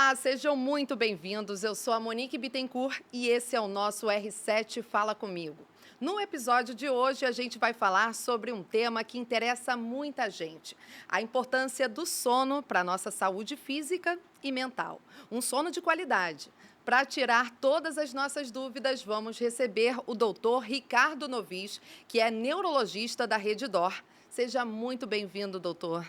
Olá, sejam muito bem-vindos. Eu sou a Monique Bittencourt e esse é o nosso R7 Fala Comigo. No episódio de hoje, a gente vai falar sobre um tema que interessa muita gente: a importância do sono para a nossa saúde física e mental. Um sono de qualidade. Para tirar todas as nossas dúvidas, vamos receber o doutor Ricardo Novis, que é neurologista da Rede Dor. Seja muito bem-vindo, doutor.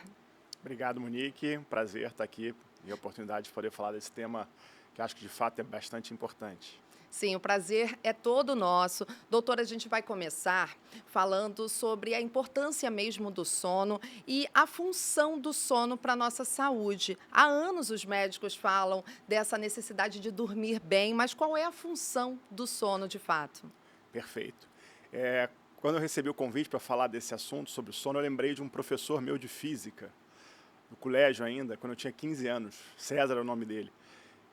Obrigado, Monique. Prazer estar aqui e a oportunidade de poder falar desse tema que acho que de fato é bastante importante. Sim, o prazer é todo nosso. Doutora, a gente vai começar falando sobre a importância mesmo do sono e a função do sono para a nossa saúde. Há anos os médicos falam dessa necessidade de dormir bem, mas qual é a função do sono de fato? Perfeito. É, Quando eu recebi o convite para falar desse assunto sobre o sono, eu lembrei de um professor meu de física, no colégio ainda, quando eu tinha 15 anos. César era o nome dele.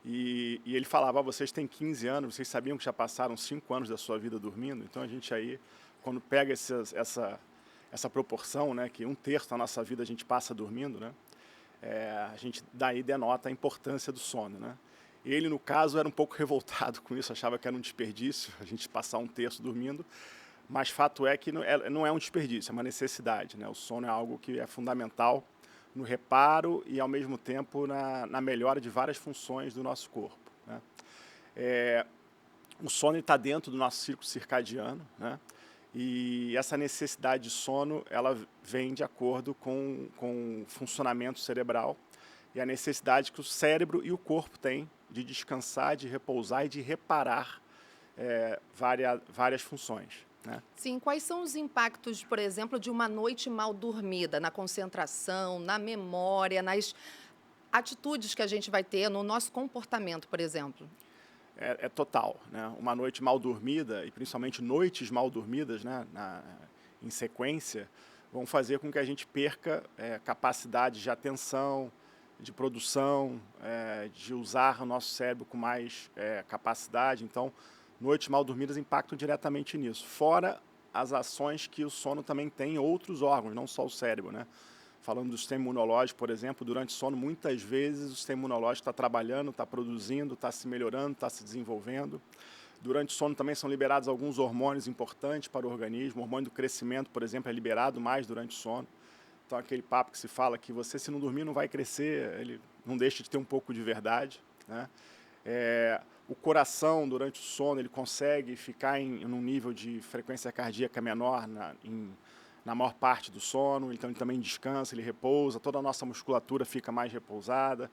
E ele falava: vocês têm 15 anos, vocês sabiam que já passaram 5 anos da sua vida dormindo? Então a gente aí, quando pega essa proporção, né, que um terço da nossa vida a gente passa dormindo, né, a gente daí denota a importância do sono, né? Ele, no caso, era um pouco revoltado com isso, achava que era um desperdício a gente passar um terço dormindo, mas fato é que não é um desperdício, é uma necessidade, né? O sono é algo que é fundamental no reparo e, ao mesmo tempo, na melhora de várias funções do nosso corpo, né? É, o sono está dentro do nosso ciclo circadiano, né? E essa necessidade de sono, ela vem de acordo com o funcionamento cerebral e a necessidade que o cérebro e o corpo têm de descansar, de repousar e de reparar várias funções, né? Sim, quais são os impactos, por exemplo, de uma noite mal dormida na concentração, na memória, nas atitudes que a gente vai ter no nosso comportamento, por exemplo? É total, né? Uma noite mal dormida, e principalmente noites mal dormidas, né, em sequência, vão fazer com que a gente perca capacidade de atenção, de produção, de usar o nosso cérebro com mais capacidade. Então, noites mal dormidas impactam diretamente nisso. Fora as ações que o sono também tem em outros órgãos, não só o cérebro, né? Falando do sistema imunológico, por exemplo, durante o sono, muitas vezes o sistema imunológico está trabalhando, está produzindo, está se melhorando, está se desenvolvendo. Durante o sono também são liberados alguns hormônios importantes para o organismo. O hormônio do crescimento, por exemplo, é liberado mais durante o sono. Então, aquele papo que se fala que você, se não dormir, não vai crescer, ele não deixa de ter um pouco de verdade, né? O coração, durante o sono, ele consegue ficar em um nível de frequência cardíaca menor na maior parte do sono, então ele também descansa, ele repousa, toda a nossa musculatura fica mais repousada.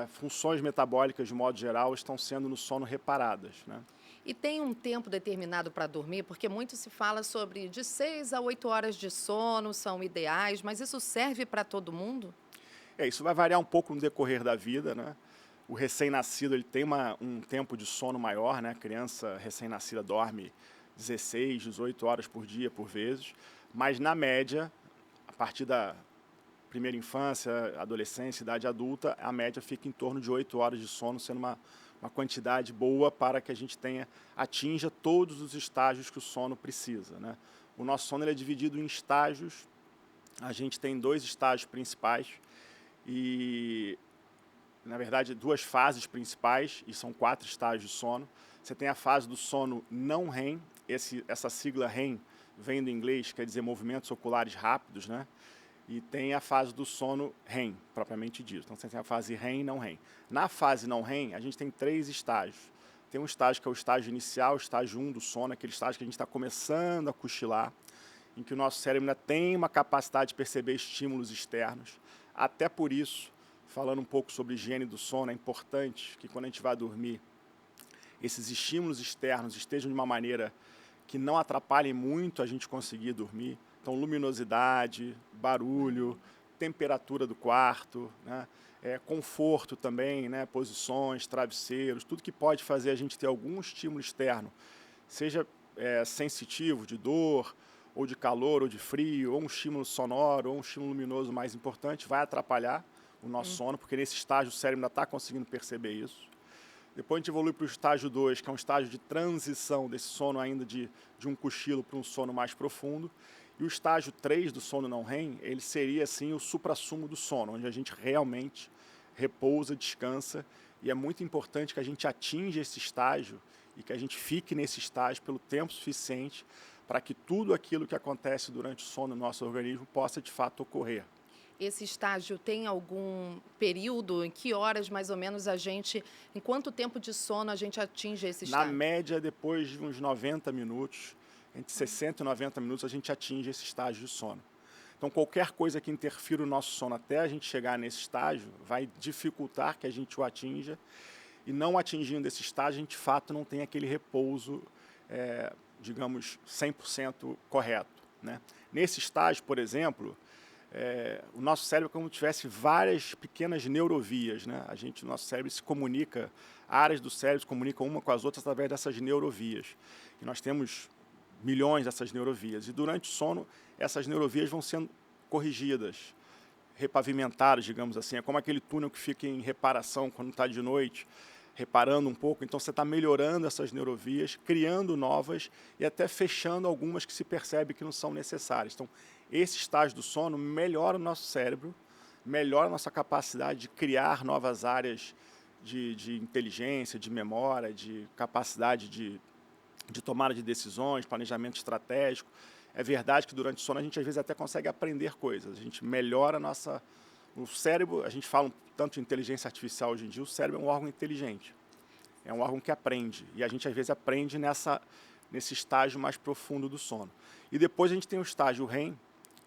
Funções metabólicas, de modo geral, estão sendo no sono reparadas, né? E tem um tempo determinado para dormir, porque muito se fala sobre de 6 a 8 horas de sono são ideais, mas isso serve para todo mundo? Isso vai variar um pouco no decorrer da vida, né? O recém-nascido ele tem um tempo de sono maior, né? A criança recém-nascida dorme 16, 18 horas por dia, por vezes, mas na média, a partir da primeira infância, adolescência, idade adulta, a média fica em torno de 8 horas de sono, sendo uma quantidade boa para que a gente atinja todos os estágios que o sono precisa, né? O nosso sono ele é dividido em estágios. A gente tem dois estágios principais e, na verdade, duas fases principais, e são 4 estágios de sono. Você tem a fase do sono não REM, essa sigla REM vem do inglês, quer dizer movimentos oculares rápidos, né? E tem a fase do sono REM, propriamente dito. Então, você tem a fase REM e não REM. Na fase não REM, a gente tem 3 estágios. Tem um estágio que é o estágio inicial, o estágio 1 do sono, aquele estágio que a gente está começando a cochilar, em que o nosso cérebro ainda tem uma capacidade de perceber estímulos externos. Até por isso, falando um pouco sobre higiene do sono, é importante que quando a gente vai dormir, esses estímulos externos estejam de uma maneira que não atrapalhem muito a gente conseguir dormir. Então, luminosidade, barulho, temperatura do quarto, né? Conforto também, né? Posições, travesseiros, tudo que pode fazer a gente ter algum estímulo externo, seja sensitivo, de dor, ou de calor, ou de frio, ou um estímulo sonoro, ou um estímulo luminoso mais importante, vai atrapalhar o nosso sono, porque nesse estágio o cérebro ainda está conseguindo perceber isso. Depois a gente evolui para o estágio 2, que é um estágio de transição desse sono ainda de um cochilo para um sono mais profundo. E o estágio 3 do sono não REM, ele seria assim o suprassumo do sono, onde a gente realmente repousa, descansa, e é muito importante que a gente atinja esse estágio e que a gente fique nesse estágio pelo tempo suficiente para que tudo aquilo que acontece durante o sono no nosso organismo possa de fato ocorrer. Esse estágio tem algum período? Em que horas, mais ou menos, em quanto tempo de sono a gente atinge esse Na estágio? média, depois de uns 90 minutos, entre 60 e 90 minutos, a gente atinge esse estágio de sono. Então, qualquer coisa que interfira o nosso sono até a gente chegar nesse estágio vai dificultar que a gente o atinja. E não atingindo esse estágio, a gente de fato não tem aquele repouso, digamos, 100% correto, né? Nesse estágio, por exemplo, o nosso cérebro é como se tivesse várias pequenas neurovias, né? O nosso cérebro se comunica, áreas do cérebro se comunicam uma com as outras através dessas neurovias. E nós temos milhões dessas neurovias. E durante o sono, essas neurovias vão sendo corrigidas, repavimentadas, digamos assim. É como aquele túnel que fica em reparação quando está de noite, reparando um pouco. Então, você está melhorando essas neurovias, criando novas e até fechando algumas que se percebe que não são necessárias. Então, esse estágio do sono melhora o nosso cérebro, melhora a nossa capacidade de criar novas áreas de inteligência, de memória, de capacidade de tomada de decisões, planejamento estratégico. É verdade que durante o sono a gente às vezes até consegue aprender coisas, a gente melhora o cérebro, a gente fala tanto de inteligência artificial hoje em dia, o cérebro é um órgão inteligente, é um órgão que aprende, e a gente às vezes aprende nesse estágio mais profundo do sono. E depois a gente tem o estágio REM,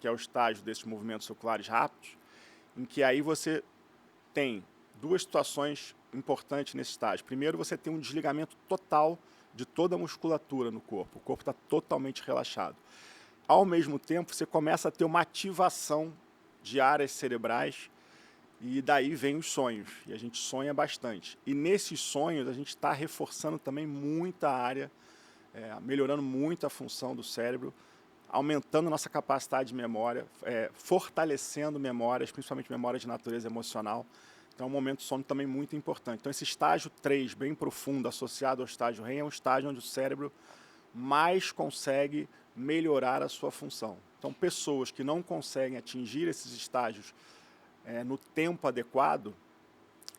que é o estágio desses movimentos oculares rápidos, em que aí você tem duas situações importantes nesse estágio. Primeiro, você tem um desligamento total de toda a musculatura no corpo. O corpo está totalmente relaxado. Ao mesmo tempo, você começa a ter uma ativação de áreas cerebrais e daí vem os sonhos. E a gente sonha bastante. E nesses sonhos, a gente está reforçando também muita área, melhorando muito a função do cérebro, aumentando nossa capacidade de memória, fortalecendo memórias, principalmente memórias de natureza emocional. Então, é um momento de sono também muito importante. Então, esse estágio 3, bem profundo, associado ao estágio REM, é um estágio onde o cérebro mais consegue melhorar a sua função. Então, pessoas que não conseguem atingir esses estágios no tempo adequado,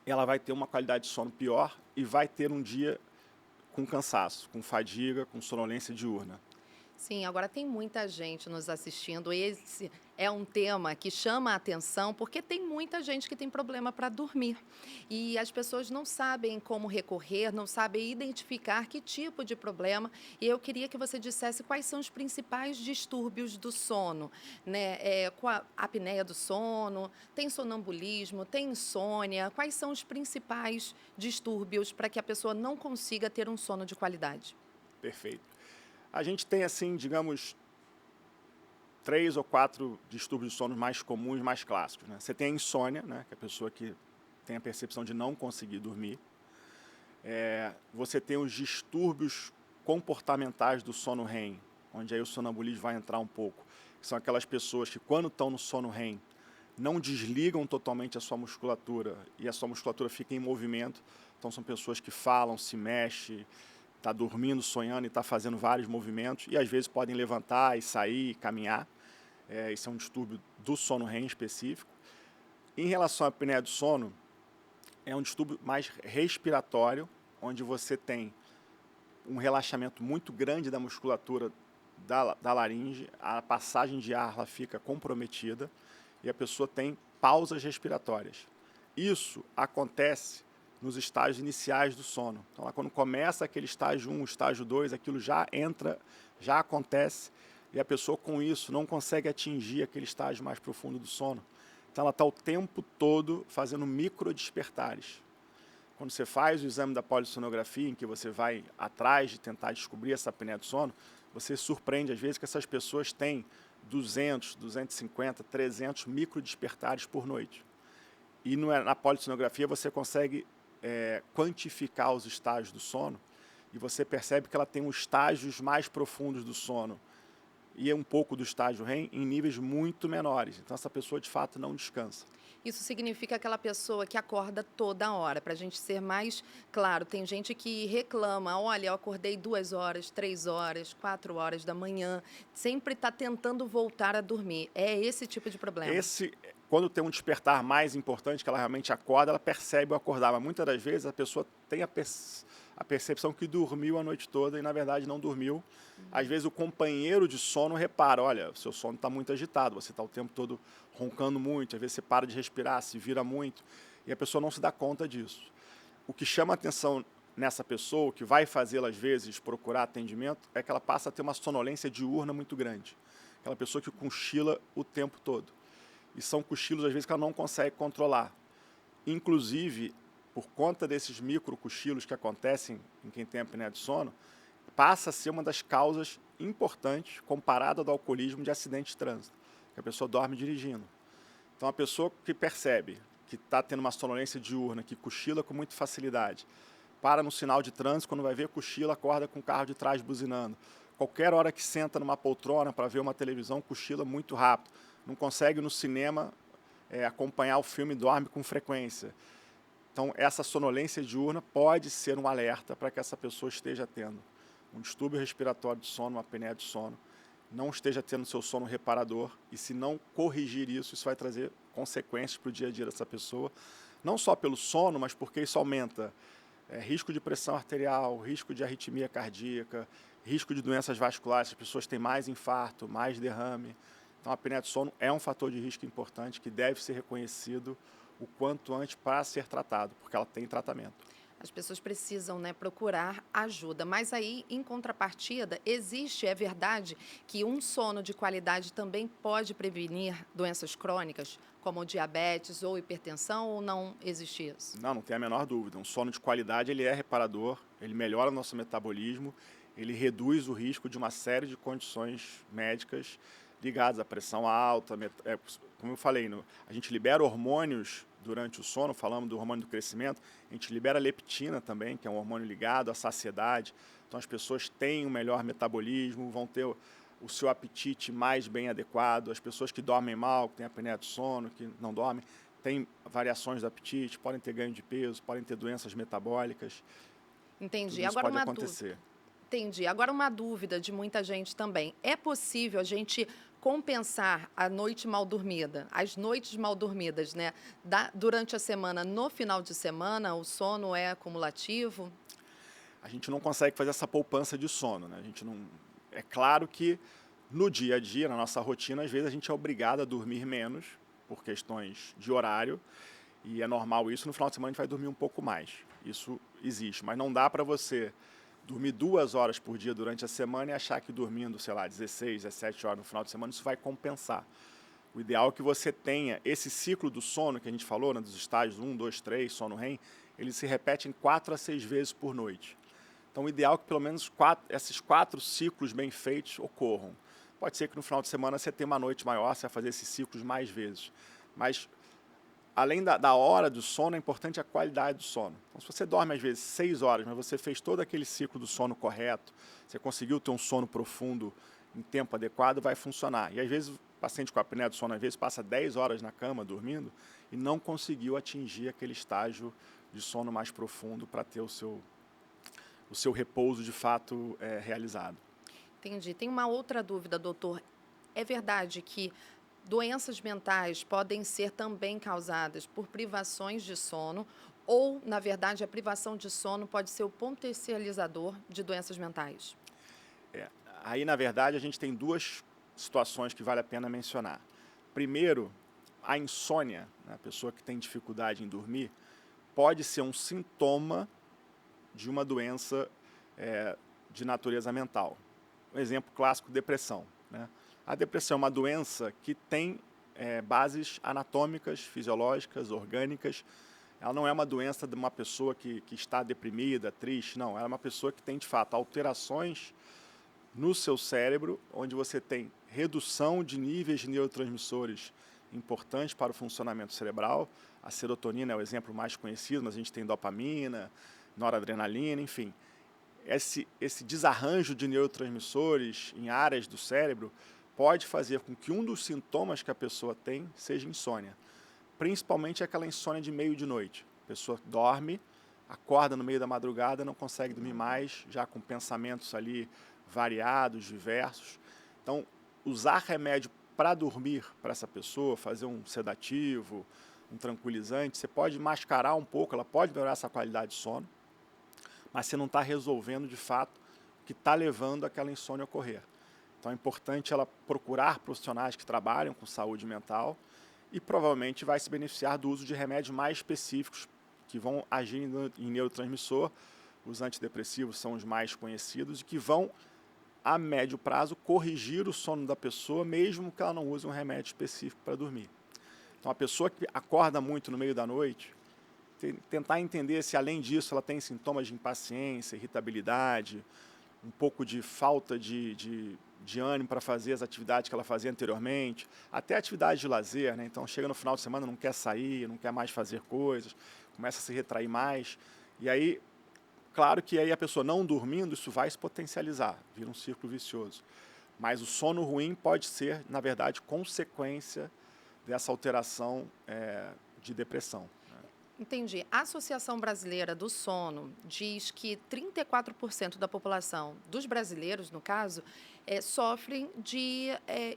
ela vai ter uma qualidade de sono pior e vai ter um dia com cansaço, com fadiga, com sonolência diurna. Sim, agora tem muita gente nos assistindo. Esse é um tema que chama a atenção porque tem muita gente que tem problema para dormir. E as pessoas não sabem como recorrer, não sabem identificar que tipo de problema. E eu queria que você dissesse quais são os principais distúrbios do sono, né? Com a apneia do sono, tem sonambulismo, tem insônia. Quais são os principais distúrbios para que a pessoa não consiga ter um sono de qualidade? Perfeito. A gente tem, assim, digamos, 3 ou 4 distúrbios de sono mais comuns, mais clássicos, né? Você tem a insônia, né? Que é a pessoa que tem a percepção de não conseguir dormir. Você tem os distúrbios comportamentais do sono REM, onde aí o sonambulismo vai entrar um pouco. Que são aquelas pessoas que, quando estão no sono REM, não desligam totalmente a sua musculatura e a sua musculatura fica em movimento. Então, são pessoas que falam, se mexem, está dormindo, sonhando e está fazendo vários movimentos e às vezes podem levantar e sair, caminhar. Isso é um distúrbio do sono REM específico. Em relação à apneia do sono, é um distúrbio mais respiratório, onde você tem um relaxamento muito grande da musculatura da laringe, a passagem de ar ela fica comprometida e a pessoa tem pausas respiratórias. Isso acontece nos estágios iniciais do sono. Então, lá quando começa aquele estágio 1, estágio 2, aquilo já entra, já acontece, e a pessoa com isso não consegue atingir aquele estágio mais profundo do sono. Então, ela está o tempo todo fazendo microdespertares. Quando você faz o exame da polissonografia, em que você vai atrás de tentar descobrir essa apneia do sono, você surpreende, às vezes, que essas pessoas têm 200, 250, 300 microdespertares por noite. E na polissonografia você consegue quantificar os estágios do sono e você percebe que ela tem os estágios mais profundos do sono e um pouco do estágio REM em níveis muito menores. Então, essa pessoa, de fato, não descansa. Isso significa aquela pessoa que acorda toda hora. Para a gente ser mais claro, tem gente que reclama, olha, eu acordei 2 horas, 3 horas, 4 horas da manhã, sempre está tentando voltar a dormir. É esse tipo de problema. quando tem um despertar mais importante, que ela realmente acorda, ela percebe o acordar. Mas muitas das vezes a pessoa tem a percepção que dormiu a noite toda e, na verdade, não dormiu. Às vezes o companheiro de sono repara, olha, o seu sono está muito agitado, você está o tempo todo roncando muito, às vezes você para de respirar, se vira muito, e a pessoa não se dá conta disso. O que chama atenção nessa pessoa, o que vai fazê-la, às vezes, procurar atendimento, é que ela passa a ter uma sonolência diurna muito grande. Aquela pessoa que cochila o tempo todo. E são cochilos, às vezes, que ela não consegue controlar. Inclusive, por conta desses micro cochilos que acontecem em quem tem apneia de sono, passa a ser uma das causas importantes, comparada ao alcoolismo, de acidente de trânsito, que a pessoa dorme dirigindo. Então, a pessoa que percebe que está tendo uma sonolência diurna, que cochila com muita facilidade, para no sinal de trânsito, quando vai ver cochila, acorda com o carro de trás buzinando. Qualquer hora que senta numa poltrona para ver uma televisão, cochila muito rápido. Não consegue no cinema acompanhar o filme, dorme com frequência. Então, essa sonolência diurna pode ser um alerta para que essa pessoa esteja tendo um distúrbio respiratório de sono, uma apneia de sono, não esteja tendo seu sono reparador, e se não corrigir isso, isso vai trazer consequências para o dia a dia dessa pessoa, não só pelo sono, mas porque isso aumenta risco de pressão arterial, risco de arritmia cardíaca, risco de doenças vasculares, as pessoas têm mais infarto, mais derrame. Então, a apneia de sono é um fator de risco importante que deve ser reconhecido o quanto antes para ser tratado, porque ela tem tratamento. As pessoas precisam, né, procurar ajuda, mas aí, em contrapartida, é verdade que um sono de qualidade também pode prevenir doenças crônicas, como diabetes ou hipertensão, ou não existe isso? Não tem a menor dúvida. Um sono de qualidade, ele é reparador, ele melhora o nosso metabolismo, ele reduz o risco de uma série de condições médicas ligadas à pressão alta, como eu falei, a gente libera hormônios durante o sono, falamos do hormônio do crescimento, a gente libera leptina também, que é um hormônio ligado à saciedade, então as pessoas têm um melhor metabolismo, vão ter o seu apetite mais bem adequado, as pessoas que dormem mal, que têm apneia de sono, que não dormem, têm variações do apetite, podem ter ganho de peso, podem ter doenças metabólicas. Entendi. Tudo isso Agora pode uma acontecer. dúvida. Entendi. Agora uma dúvida de muita gente também. É possível a gente compensar a noite mal dormida, as noites mal dormidas, né? Durante a semana, no final de semana, o sono é acumulativo? A gente não consegue fazer essa poupança de sono, né? A gente não... É claro que no dia a dia, na nossa rotina, às vezes a gente é obrigado a dormir menos por questões de horário, e é normal isso. No final de semana a gente vai dormir um pouco mais. Isso existe, mas não dá para você dormir 2 horas por dia durante a semana e achar que dormindo, sei lá, 16, 17 horas no final de semana, isso vai compensar. O ideal é que você tenha esse ciclo do sono que a gente falou, né, dos estágios 1, 2, 3, sono REM, ele se repete em 4 a 6 vezes por noite. Então, o ideal é que pelo menos esses 4 ciclos bem feitos ocorram. Pode ser que no final de semana você tenha uma noite maior, você vai fazer esses ciclos mais vezes. Mas, além da hora do sono, é importante a qualidade do sono. Então, se você dorme às vezes 6 horas, mas você fez todo aquele ciclo do sono correto, você conseguiu ter um sono profundo em tempo adequado, vai funcionar. E às vezes o paciente com apneia do sono, às vezes passa 10 horas na cama dormindo e não conseguiu atingir aquele estágio de sono mais profundo para ter o seu repouso de fato realizado. Entendi. Tem uma outra dúvida, doutor. É verdade que doenças mentais podem ser também causadas por privações de sono ou, na verdade, a privação de sono pode ser o potencializador de doenças mentais? Aí, na verdade, a gente tem 2 situações que vale a pena mencionar. Primeiro, a insônia, né? A pessoa que tem dificuldade em dormir, pode ser um sintoma de uma doença de natureza mental. Um exemplo clássico, depressão, né? A depressão é uma doença que tem bases anatômicas, fisiológicas, orgânicas. Ela não é uma doença de uma pessoa que está deprimida, triste, não. Ela é uma pessoa que tem, de fato, alterações no seu cérebro, onde você tem redução de níveis de neurotransmissores importantes para o funcionamento cerebral. A serotonina é o exemplo mais conhecido, mas a gente tem dopamina, noradrenalina, enfim. Esse desarranjo de neurotransmissores em áreas do cérebro pode fazer com que um dos sintomas que a pessoa tem seja insônia. Principalmente aquela insônia de meio de noite. A pessoa dorme, acorda no meio da madrugada, não consegue dormir mais, já com pensamentos ali variados, diversos. Então, usar remédio para dormir para essa pessoa, fazer um sedativo, um tranquilizante, você pode mascarar um pouco, ela pode melhorar essa qualidade de sono, mas você não está resolvendo de fato o que está levando aquela insônia a ocorrer. Então é importante ela procurar profissionais que trabalham com saúde mental e provavelmente vai se beneficiar do uso de remédios mais específicos que vão agir em neurotransmissor. Os antidepressivos são os mais conhecidos e que vão, a médio prazo, corrigir o sono da pessoa, mesmo que ela não use um remédio específico para dormir. Então, a pessoa que acorda muito no meio da noite, tentar entender se, além disso, ela tem sintomas de impaciência, irritabilidade, um pouco de falta de ânimo para fazer as atividades que ela fazia anteriormente, até atividades de lazer, né? Então, chega no final de semana, não quer sair, não quer mais fazer coisas, começa a se retrair mais, e aí, claro que aí a pessoa não dormindo, isso vai se potencializar, vira um círculo vicioso. Mas o sono ruim pode ser, na verdade, consequência dessa alteração de depressão. Entendi. A Associação Brasileira do Sono diz que 34% da população, dos brasileiros, no caso, sofrem de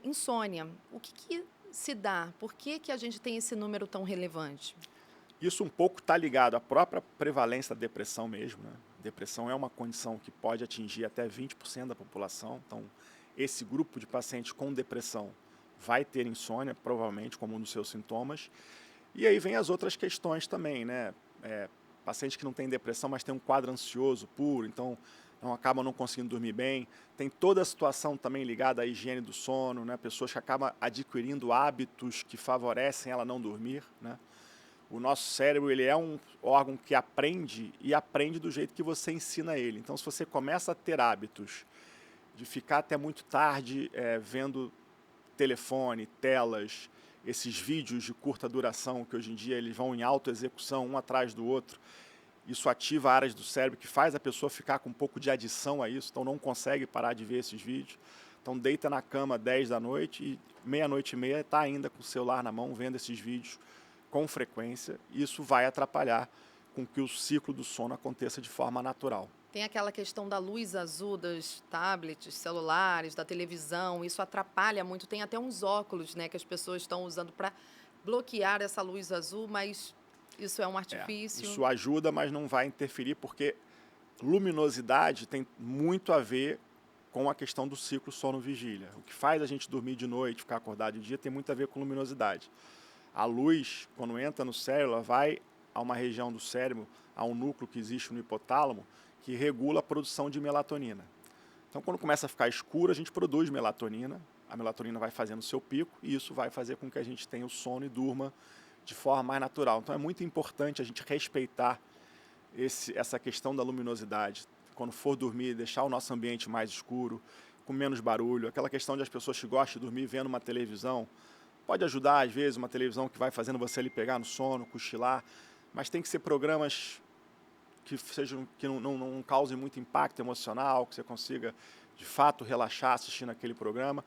insônia. O que se dá? Por que a gente tem esse número tão relevante? Isso um pouco está ligado à própria prevalência da depressão mesmo, né? Depressão é uma condição que pode atingir até 20% da população. Então, esse grupo de pacientes com depressão vai ter insônia, provavelmente, como um dos seus sintomas. E aí vem as outras questões também, né? Pacientes que não têm depressão, mas têm um quadro ansioso puro, então acabam não conseguindo dormir bem. Tem toda a situação também ligada à higiene do sono, né? Pessoas que acabam adquirindo hábitos que favorecem ela não dormir, né? O nosso cérebro, ele é um órgão que aprende e aprende do jeito que você ensina ele. Então, se você começa a ter hábitos de ficar até muito tarde vendo telefone, telas, esses vídeos de curta duração, que hoje em dia eles vão em autoexecução, um atrás do outro, isso ativa áreas do cérebro que faz a pessoa ficar com um pouco de adição a isso, então não consegue parar de ver esses vídeos. Então deita na cama 10 da noite e meia-noite e meia está ainda com o celular na mão, vendo esses vídeos com frequência, e isso vai atrapalhar com que o ciclo do sono aconteça de forma natural. Tem aquela questão da luz azul dos tablets, celulares, da televisão, isso atrapalha muito. Tem até uns óculos, né, que as pessoas estão usando para bloquear essa luz azul, mas isso é um artifício. Isso ajuda, mas não vai interferir, porque luminosidade tem muito a ver com a questão do ciclo sono-vigília. O que faz a gente dormir de noite, ficar acordado de dia, tem muito a ver com luminosidade. A luz, quando entra no cérebro, ela vai a uma região do cérebro, a um núcleo que existe no hipotálamo, que regula a produção de melatonina. Então, quando começa a ficar escuro, a gente produz melatonina, a melatonina vai fazendo o seu pico, e isso vai fazer com que a gente tenha o sono e durma de forma mais natural. Então, é muito importante a gente respeitar essa questão da luminosidade. Quando for dormir, deixar o nosso ambiente mais escuro, com menos barulho, aquela questão de as pessoas que gostam de dormir vendo uma televisão, pode ajudar, às vezes, uma televisão que vai fazendo você ali pegar no sono, cochilar, mas tem que ser programas que não causem muito impacto emocional, que você consiga, de fato, relaxar assistindo aquele programa.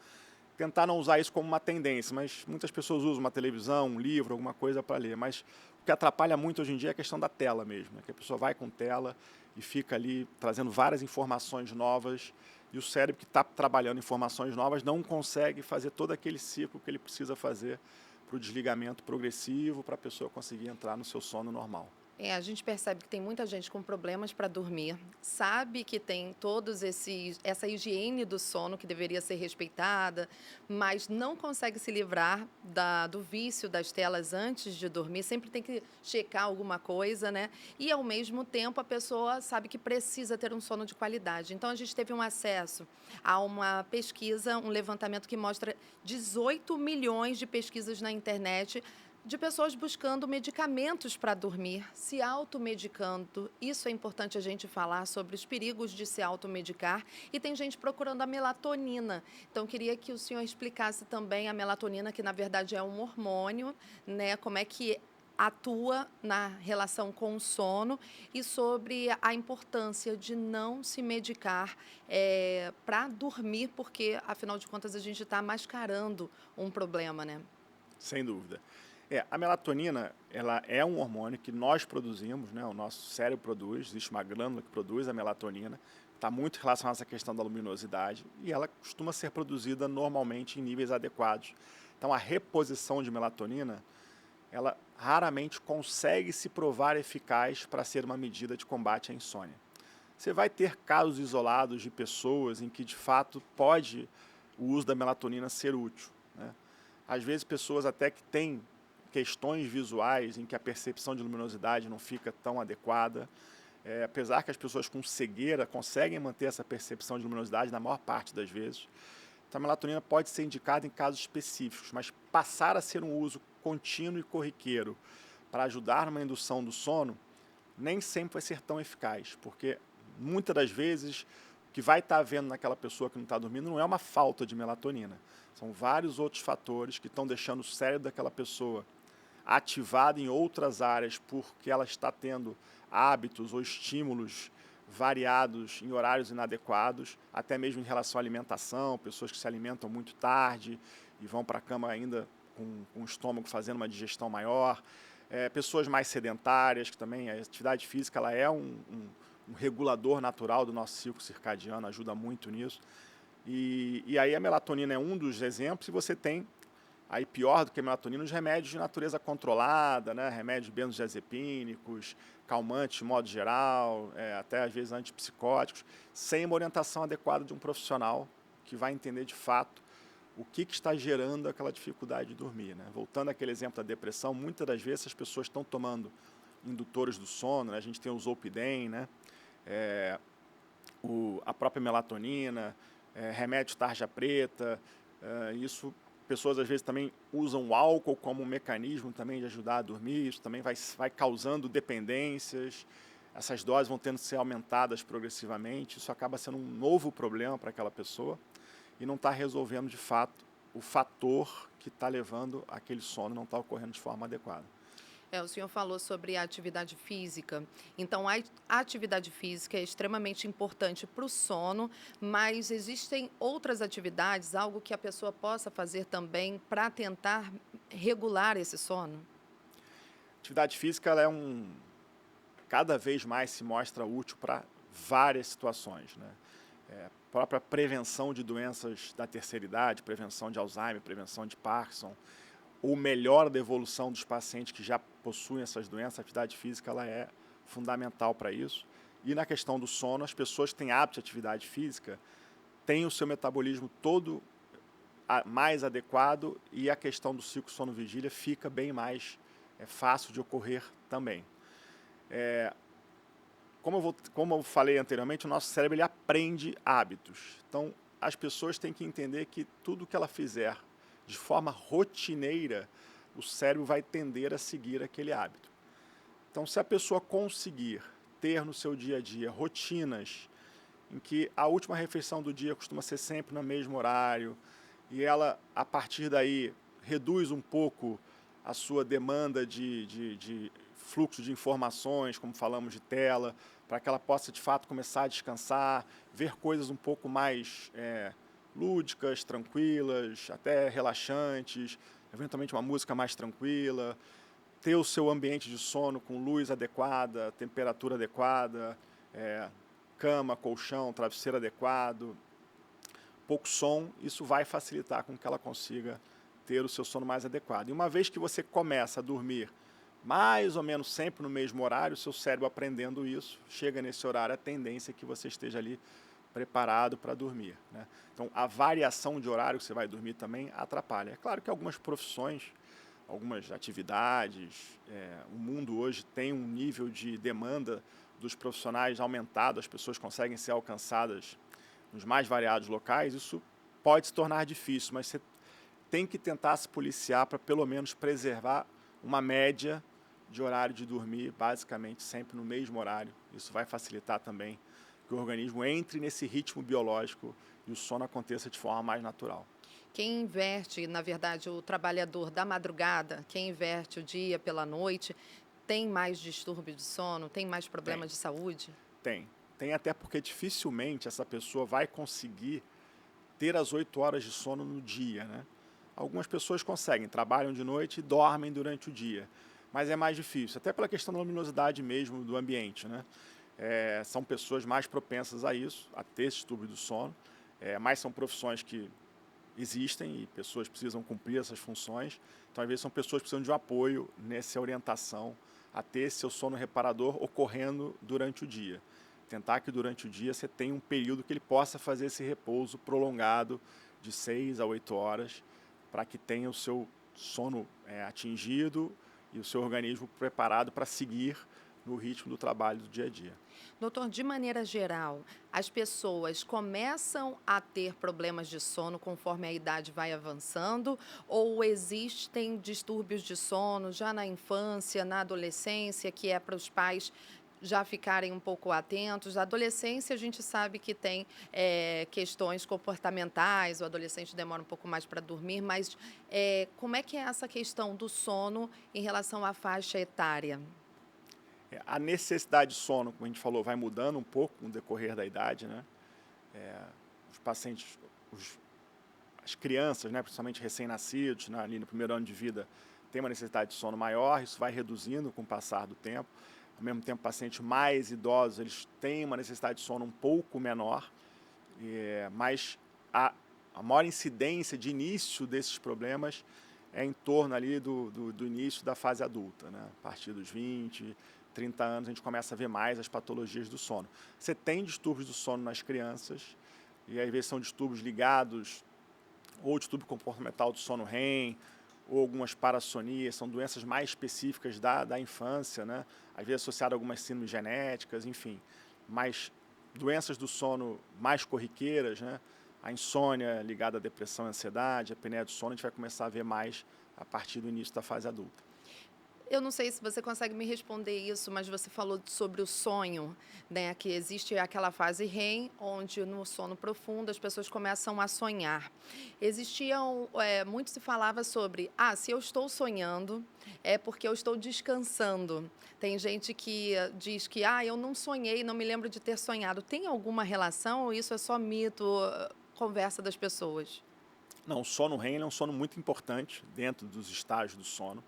Tentar não usar isso como uma tendência, mas muitas pessoas usam uma televisão, um livro, alguma coisa para ler. Mas o que atrapalha muito hoje em dia é a questão da tela mesmo, né? Que a pessoa vai com tela e fica ali trazendo várias informações novas, e o cérebro que está trabalhando informações novas não consegue fazer todo aquele ciclo que ele precisa fazer para o desligamento progressivo, para a pessoa conseguir entrar no seu sono normal. A gente percebe que tem muita gente com problemas para dormir, sabe que tem essa higiene do sono que deveria ser respeitada, mas não consegue se livrar do vício das telas antes de dormir, sempre tem que checar alguma coisa, né? E, ao mesmo tempo, a pessoa sabe que precisa ter um sono de qualidade. Então, a gente teve um acesso a uma pesquisa, um levantamento que mostra 18 milhões de pesquisas na internet de pessoas buscando medicamentos para dormir, se automedicando. Isso é importante a gente falar sobre os perigos de se automedicar. E tem gente procurando a melatonina. Então, queria que o senhor explicasse também a melatonina, que na verdade é um hormônio, né? Como é que atua na relação com o sono e sobre a importância de não se medicar para dormir, porque, afinal de contas, a gente está mascarando um problema, né? Sem dúvida. A melatonina, ela é um hormônio que nós produzimos, né? O nosso cérebro produz, existe uma glândula que produz a melatonina, está muito relacionada a essa questão da luminosidade e ela costuma ser produzida normalmente em níveis adequados. Então, a reposição de melatonina, ela raramente consegue se provar eficaz para ser uma medida de combate à insônia. Você vai ter casos isolados de pessoas em que, de fato, pode o uso da melatonina ser útil, né? Às vezes, pessoas até que têm questões visuais em que a percepção de luminosidade não fica tão adequada, apesar que as pessoas com cegueira conseguem manter essa percepção de luminosidade na maior parte das vezes. Então, a melatonina pode ser indicada em casos específicos, mas passar a ser um uso contínuo e corriqueiro para ajudar numa indução do sono, nem sempre vai ser tão eficaz, porque muitas das vezes o que vai estar havendo naquela pessoa que não está dormindo não é uma falta de melatonina. São vários outros fatores que estão deixando o cérebro daquela pessoa ativado em outras áreas porque ela está tendo hábitos ou estímulos variados em horários inadequados, até mesmo em relação à alimentação, pessoas que se alimentam muito tarde e vão para a cama ainda com o estômago fazendo uma digestão maior, pessoas mais sedentárias, que também a atividade física ela é um regulador natural do nosso ciclo circadiano, ajuda muito nisso. E aí a melatonina é um dos exemplos, e você tem, aí pior do que a melatonina, os remédios de natureza controlada, né? Remédios benzodiazepínicos, calmantes de modo geral, até às vezes antipsicóticos, sem uma orientação adequada de um profissional que vai entender de fato o que está gerando aquela dificuldade de dormir, né? Voltando àquele exemplo da depressão, muitas das vezes as pessoas estão tomando indutores do sono, né? A gente tem o Zolpidem, né? A própria melatonina, remédio tarja preta, isso, pessoas às vezes também usam o álcool como um mecanismo também de ajudar a dormir, isso também vai causando dependências, essas doses vão tendo que ser aumentadas progressivamente, isso acaba sendo um novo problema para aquela pessoa e não está resolvendo de fato o fator que está levando aquele sono não estar ocorrendo de forma adequada. O senhor falou sobre a atividade física. Então, a atividade física é extremamente importante para o sono, mas existem outras atividades, algo que a pessoa possa fazer também para tentar regular esse sono? Atividade física ela cada vez mais se mostra útil para várias situações, né? Própria prevenção de doenças da terceira idade, prevenção de Alzheimer, prevenção de Parkinson, ou melhora da evolução dos pacientes que já possuem essas doenças, a atividade física ela é fundamental para isso. E na questão do sono, as pessoas que têm hábito de atividade física têm o seu metabolismo todo mais adequado e a questão do ciclo sono-vigília fica bem mais fácil de ocorrer também. Como eu falei anteriormente, o nosso cérebro ele aprende hábitos. Então, as pessoas têm que entender que tudo que ela fizer de forma rotineira, o cérebro vai tender a seguir aquele hábito. Então, se a pessoa conseguir ter no seu dia a dia rotinas em que a última refeição do dia costuma ser sempre no mesmo horário, e ela, a partir daí, reduz um pouco a sua demanda de fluxo de informações, como falamos de tela, para que ela possa, de fato, começar a descansar, ver coisas um pouco mais lúdicas, tranquilas, até relaxantes, eventualmente uma música mais tranquila, ter o seu ambiente de sono com luz adequada, temperatura adequada, cama, colchão, travesseiro adequado, pouco som, isso vai facilitar com que ela consiga ter o seu sono mais adequado. E uma vez que você começa a dormir mais ou menos sempre no mesmo horário, o seu cérebro aprendendo isso, chega nesse horário, a tendência é que você esteja ali preparado para dormir, né? Então, a variação de horário que você vai dormir também atrapalha. É claro que algumas profissões, algumas atividades, o mundo hoje tem um nível de demanda dos profissionais aumentado, as pessoas conseguem ser alcançadas nos mais variados locais, isso pode se tornar difícil, mas você tem que tentar se policiar para pelo menos preservar uma média de horário de dormir, basicamente sempre no mesmo horário. Isso vai facilitar também que o organismo entre nesse ritmo biológico e o sono aconteça de forma mais natural. Quem inverte, na verdade, o trabalhador da madrugada, quem inverte o dia pela noite, tem mais distúrbio de sono, tem mais problema Tem, de saúde? tem até porque dificilmente essa pessoa vai conseguir ter as 8 horas de sono no dia, né? Algumas pessoas conseguem, trabalham de noite e dormem durante o dia, mas é mais difícil, até pela questão da luminosidade mesmo do ambiente, né? são pessoas mais propensas a isso, a ter esse distúrbio do sono, mas são profissões que existem e pessoas precisam cumprir essas funções. Então, às vezes, são pessoas que precisam de um apoio nessa orientação a ter seu sono reparador ocorrendo durante o dia. Tentar que durante o dia você tenha um período que ele possa fazer esse repouso prolongado de 6 a 8 horas, para que tenha o seu sono atingido e o seu organismo preparado para seguir no ritmo do trabalho do dia a dia. Doutor, de maneira geral, as pessoas começam a ter problemas de sono conforme a idade vai avançando ou existem distúrbios de sono já na infância, na adolescência, que é para os pais já ficarem um pouco atentos? A adolescência a gente sabe que tem questões comportamentais, o adolescente demora um pouco mais para dormir, mas como é que é essa questão do sono em relação à faixa etária? A necessidade de sono, como a gente falou, vai mudando um pouco no decorrer da idade, né? Os pacientes, as crianças, né, principalmente recém-nascidos, né, ali no primeiro ano de vida, têm uma necessidade de sono maior, isso vai reduzindo com o passar do tempo. Ao mesmo tempo, pacientes mais idosos, eles têm uma necessidade de sono um pouco menor, mas a maior incidência de início desses problemas é em torno ali do início da fase adulta, né? A partir dos 20, 30 anos, a gente começa a ver mais as patologias do sono. Você tem distúrbios do sono nas crianças, e às vezes são distúrbios ligados ou distúrbio comportamental do sono REM, ou algumas parassonias, são doenças mais específicas da infância, né? Às vezes associadas a algumas síndromes genéticas, enfim. Mas doenças do sono mais corriqueiras, né? A insônia ligada à depressão e ansiedade, a apneia do sono, a gente vai começar a ver mais a partir do início da fase adulta. Eu não sei se você consegue me responder isso, mas você falou sobre o sonho, né? Que existe aquela fase REM, onde no sono profundo as pessoas começam a sonhar. Muito se falava sobre, se eu estou sonhando, é porque eu estou descansando. Tem gente que diz que, eu não sonhei, não me lembro de ter sonhado. Tem alguma relação ou isso é só mito, conversa das pessoas? Não, o sono REM é um sono muito importante dentro dos estágios do sono.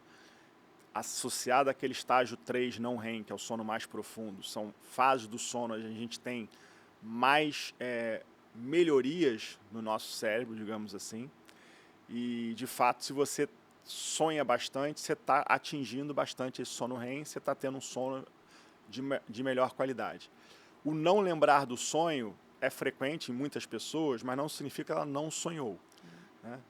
Associado àquele estágio 3 não REM, que é o sono mais profundo, são fases do sono onde a gente tem mais melhorias no nosso cérebro, digamos assim. E, de fato, se você sonha bastante, você está atingindo bastante esse sono REM, você está tendo um sono de melhor qualidade. O não lembrar do sonho é frequente em muitas pessoas, mas não significa que ela não sonhou, né?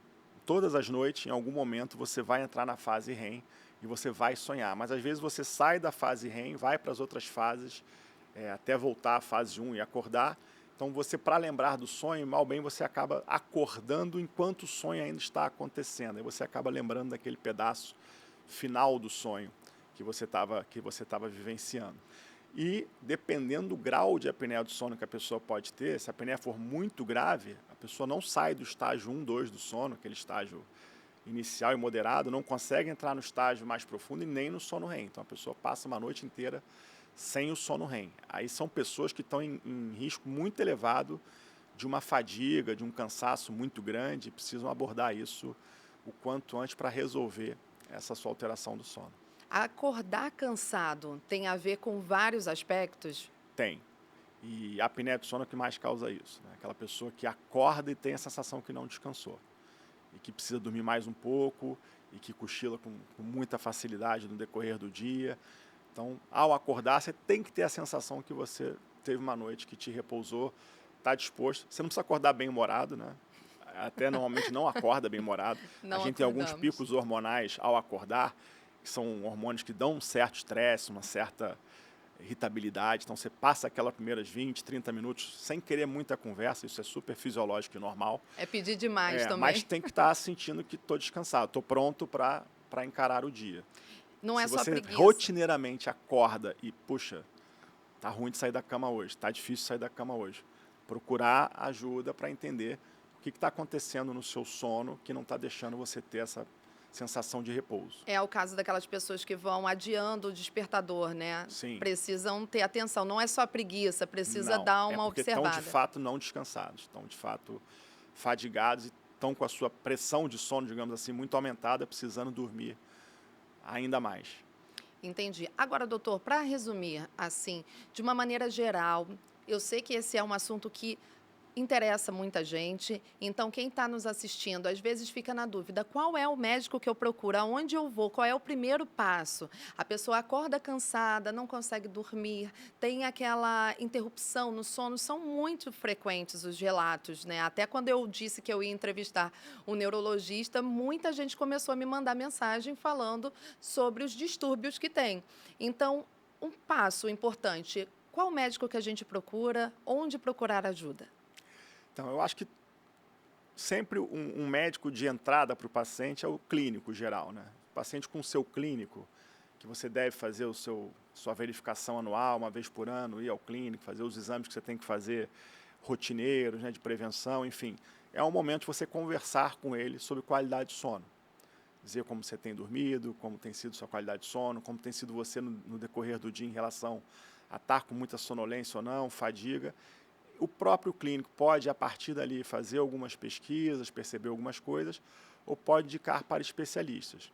Todas as noites, em algum momento, você vai entrar na fase REM e você vai sonhar. Mas, às vezes, você sai da fase REM, vai para as outras fases, até voltar à fase 1 e acordar. Então, você, para lembrar do sonho, mal bem, você acaba acordando enquanto o sonho ainda está acontecendo. Aí você acaba lembrando daquele pedaço final do sonho que você estava vivenciando. E, dependendo do grau de apneia do sono que a pessoa pode ter, se a apneia for muito grave, a pessoa não sai do estágio 1, 2 do sono, aquele estágio inicial e moderado, não consegue entrar no estágio mais profundo e nem no sono REM. Então, a pessoa passa uma noite inteira sem o sono REM. Aí são pessoas que estão em risco muito elevado de uma fadiga, de um cansaço muito grande, e precisam abordar isso o quanto antes para resolver essa sua alteração do sono. Acordar cansado tem a ver com vários aspectos? Tem. E a apneia do sono é o que mais causa isso, né? Aquela pessoa que acorda e tem a sensação que não descansou. E que precisa dormir mais um pouco, e que cochila com muita facilidade no decorrer do dia. Então, ao acordar, você tem que ter a sensação que você teve uma noite que te repousou, está disposto. Você não precisa acordar bem-humorado, né? Até normalmente não acorda bem-humorado. A gente tem alguns picos hormonais ao acordar, que são hormônios que dão um certo estresse, uma certa irritabilidade. Então, você passa aquelas primeiras 20, 30 minutos sem querer muita conversa, isso é super fisiológico e normal. É pedir demais também. Mas tem que estar sentindo que estou descansado, estou pronto para encarar o dia. Não é só preguiça. Se você rotineiramente acorda e, puxa, tá ruim de sair da cama hoje, tá difícil sair da cama hoje, procurar ajuda para entender o que está acontecendo no seu sono que não está deixando você ter essa sensação de repouso. É o caso daquelas pessoas que vão adiando o despertador, né? Sim. Precisam ter atenção, não é só preguiça, precisa Não, dar uma porque observada. estão de fato não descansados, estão de fato fadigados e estão com a sua pressão de sono, digamos assim, muito aumentada, precisando dormir ainda mais. Entendi. Agora, doutor, para resumir, assim, de uma maneira geral, eu sei que esse é um assunto que interessa muita gente, então quem está nos assistindo às vezes fica na dúvida: qual é o médico que eu procuro? Aonde eu vou? Qual é o primeiro passo? A pessoa acorda cansada, não consegue dormir, tem aquela interrupção no sono, são muito frequentes os relatos, né? Até quando eu disse que eu ia entrevistar um neurologista, muita gente começou a me mandar mensagem falando sobre os distúrbios que tem. Então, um passo importante: qual médico que a gente procura? Onde procurar ajuda? Então, eu acho que sempre um médico de entrada para o paciente é o clínico geral, né? O paciente com o seu clínico, que você deve fazer sua verificação anual, uma vez por ano, ir ao clínico, fazer os exames que você tem que fazer rotineiros, né, de prevenção, enfim. É um momento de você conversar com ele sobre qualidade de sono. Dizer como você tem dormido, como tem sido sua qualidade de sono, como tem sido você no decorrer do dia em relação a estar com muita sonolência ou não, fadiga. O próprio clínico pode, a partir dali, fazer algumas pesquisas, perceber algumas coisas, ou pode indicar para especialistas.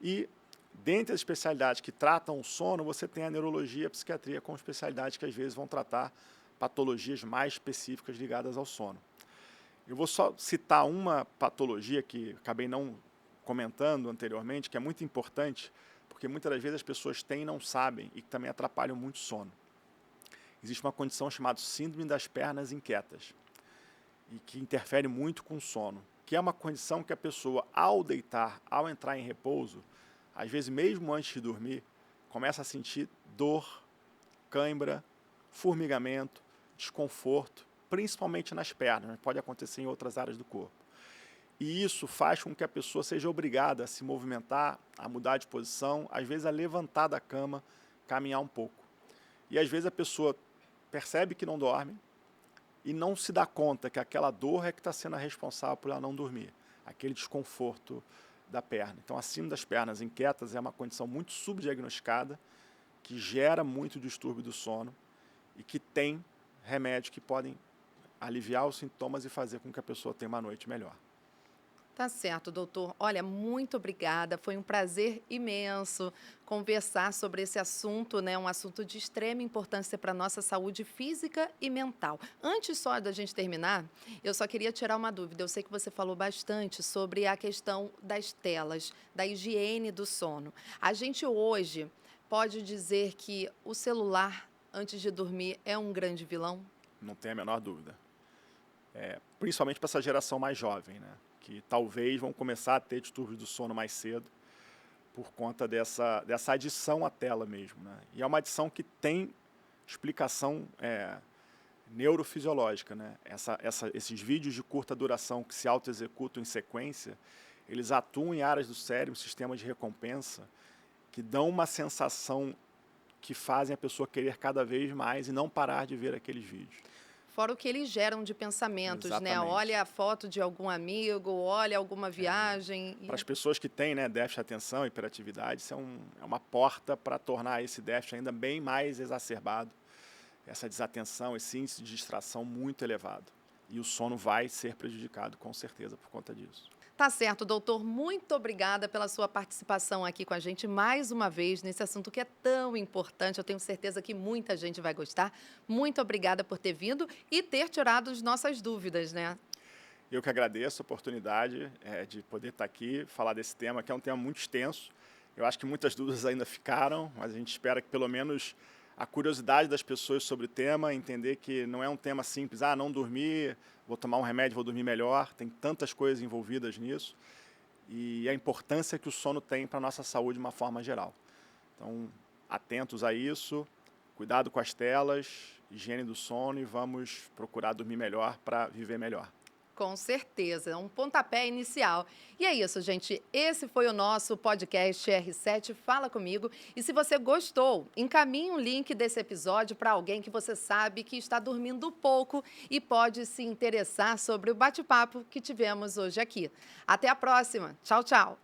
E, dentre as especialidades que tratam o sono, você tem a neurologia e a psiquiatria como especialidades que, às vezes, vão tratar patologias mais específicas ligadas ao sono. Eu vou só citar uma patologia que acabei não comentando anteriormente, que é muito importante, porque muitas das vezes as pessoas têm e não sabem, e que também atrapalham muito o sono. Existe uma condição chamada síndrome das pernas inquietas, e que interfere muito com o sono, que é uma condição que a pessoa, ao deitar, ao entrar em repouso, às vezes mesmo antes de dormir, começa a sentir dor, cãibra, formigamento, desconforto, principalmente nas pernas, mas pode acontecer em outras áreas do corpo. E isso faz com que a pessoa seja obrigada a se movimentar, a mudar de posição, às vezes a levantar da cama, caminhar um pouco. E às vezes a pessoa percebe que não dorme e não se dá conta que aquela dor é que está sendo a responsável por ela não dormir, aquele desconforto da perna. Então, a síndrome das pernas inquietas é uma condição muito subdiagnosticada, que gera muito distúrbio do sono e que tem remédios que podem aliviar os sintomas e fazer com que a pessoa tenha uma noite melhor. Tá certo, doutor. Olha, muito obrigada. Foi um prazer imenso conversar sobre esse assunto, né? Um assunto de extrema importância para a nossa saúde física e mental. Antes só da gente terminar, eu só queria tirar uma dúvida. Eu sei que você falou bastante sobre a questão das telas, da higiene do sono. A gente hoje pode dizer que o celular, antes de dormir, é um grande vilão? Não tem a menor dúvida. Principalmente para essa geração mais jovem, né? Que talvez vão começar a ter distúrbios do sono mais cedo por conta dessa adição à tela mesmo, né? E é uma adição que tem explicação neurofisiológica, né? Esses vídeos de curta duração que se autoexecutam em sequência, eles atuam em áreas do cérebro, sistema de recompensa, que dão uma sensação que fazem a pessoa querer cada vez mais e não parar de ver aqueles vídeos. Fora o que eles geram de pensamentos, né? Exatamente. Olha a foto de algum amigo, olha alguma viagem. Para as pessoas que têm, né, déficit de atenção, hiperatividade, isso é uma porta para tornar esse déficit ainda bem mais exacerbado. Essa desatenção, esse índice de distração muito elevado. E o sono vai ser prejudicado, com certeza, por conta disso. Tá certo, doutor. Muito obrigada pela sua participação aqui com a gente mais uma vez nesse assunto que é tão importante. Eu tenho certeza que muita gente vai gostar. Muito obrigada por ter vindo e ter tirado as nossas dúvidas, né? Eu que agradeço a oportunidade de poder estar aqui, falar desse tema, que é um tema muito extenso. Eu acho que muitas dúvidas ainda ficaram, mas a gente espera que pelo menos a curiosidade das pessoas sobre o tema, entender que não é um tema simples, não dormir, vou tomar um remédio, vou dormir melhor, tem tantas coisas envolvidas nisso, e a importância que o sono tem para a nossa saúde de uma forma geral. Então, atentos a isso, cuidado com as telas, higiene do sono e vamos procurar dormir melhor para viver melhor. Com certeza, é um pontapé inicial. E é isso, gente. Esse foi o nosso podcast R7 Fala Comigo. E se você gostou, encaminhe um link desse episódio para alguém que você sabe que está dormindo pouco e pode se interessar sobre o bate-papo que tivemos hoje aqui. Até a próxima. Tchau, tchau.